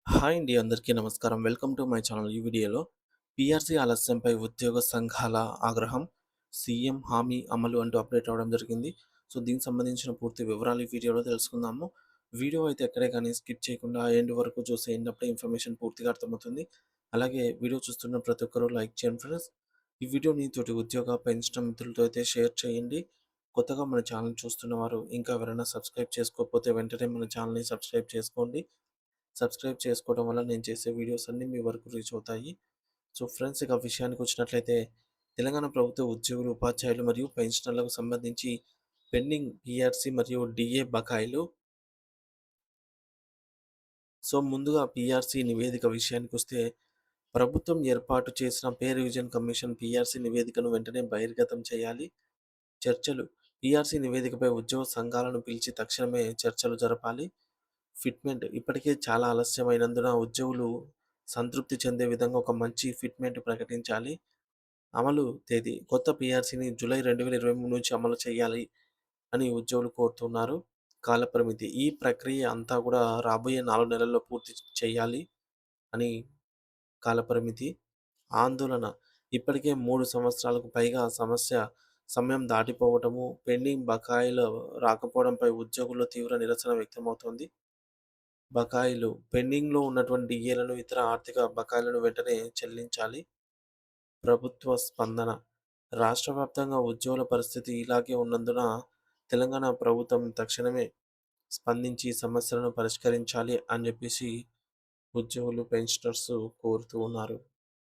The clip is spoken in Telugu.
హాయ్ అండి. అందరికీ నమస్కారం. Welcome to my channel. ఈ వీడియోలో పీఆర్సీ ఆలస్యంపై ఉద్యోగ సంఘాల ఆగ్రహం, సీఎం హామీ అమలు అంటూ అప్డేట్ అవ్వడం జరిగింది. సో, దీనికి సంబంధించిన పూర్తి వివరాలు ఈ వీడియోలో తెలుసుకుందాము. వీడియో అయితే ఎక్కడే కానీ స్కిప్ చేయకుండా ఎండ్ వరకు చూసేయండి. అప్పుడే ఇన్ఫర్మేషన్ పూర్తిగా అర్థమవుతుంది. అలాగే వీడియో చూస్తున్న ప్రతి ఒక్కరూ లైక్ చేయండి ఫ్రెండ్స్. ఈ వీడియోని తోటి ఉద్యోగ పెన్షన్ మిత్రులతో అయితే షేర్ చేయండి. కొత్తగా మన ఛానల్ చూస్తున్న వారు ఇంకా ఎవరైనా సబ్స్క్రైబ్ చేసుకోకపోతే వెంటనే మన ఛానల్‌ని సబ్స్క్రైబ్ చేసుకోండి. సబ్స్క్రైబ్ చేసుకోవడం వల్ల నేను చేసే వీడియోస్ అన్నీ మీ వరకు రీచ్ అవుతాయి. సో ఫ్రెండ్స్, ఇక విషయానికొచ్చినట్లయితే తెలంగాణ ప్రభుత్వ ఉద్యోగులు, ఉపాధ్యాయులు మరియు పెన్షనర్లకు సంబంధించి పెండింగ్ పీఆర్సీ మరియు డీఏ బకాయిలు. సో ముందుగా పీఆర్సీ నివేదిక విషయానికొస్తే ప్రభుత్వం ఏర్పాటు చేసిన పే రివిజన్ కమిషన్ పీఆర్సీ నివేదికను వెంటనే బహిర్గతం చేయాలి. చర్చలు. పీఆర్సీ నివేదికపై ఉద్యోగ సంఘాలను పిలిచి తక్షణమే చర్చలు జరపాలి. ఫిట్‌మెంట్. ఇప్పటికే చాలా ఆలస్యమైనందున ఉద్యోగులు సంతృప్తి చెందే విధంగా ఒక మంచి ఫిట్‌మెంట్ ప్రకటించాలి. అమలు తేదీ. కొత్త పీఆర్సీని జూలై 2023 నుంచి అమలు చేయాలి అని ఉద్యోగులు కోరుతున్నారు. కాలపరిమితి. ఈ ప్రక్రియ అంతా కూడా రాబోయే 4 నెలల్లో పూర్తి చేయాలి అని కాలపరిమితి. ఆందోళన. ఇప్పటికే 3 సంవత్సరాలకు పైగా సమయం దాటిపోవటము, పెండింగ్ బకాయిలు రాకపోవడంపై ఉద్యోగుల్లో తీవ్ర నిరసన వ్యక్తమవుతోంది. బకాయిలు. పెండింగ్‌లో ఉన్నటువంటి డిఏలను, ఇతర ఆర్థిక బకాయిలను వెంటనే చెల్లించాలి. ప్రభుత్వ స్పందన. రాష్ట్ర వ్యాప్తంగా ఉద్యోగుల పరిస్థితి ఇలాగే ఉన్నందున తెలంగాణ ప్రభుత్వం తక్షణమే స్పందించి ఈ సమస్యలను పరిష్కరించాలి అని చెప్పేసి ఉద్యోగులు, పెన్షనర్స్ కోరుతూ ఉన్నారు.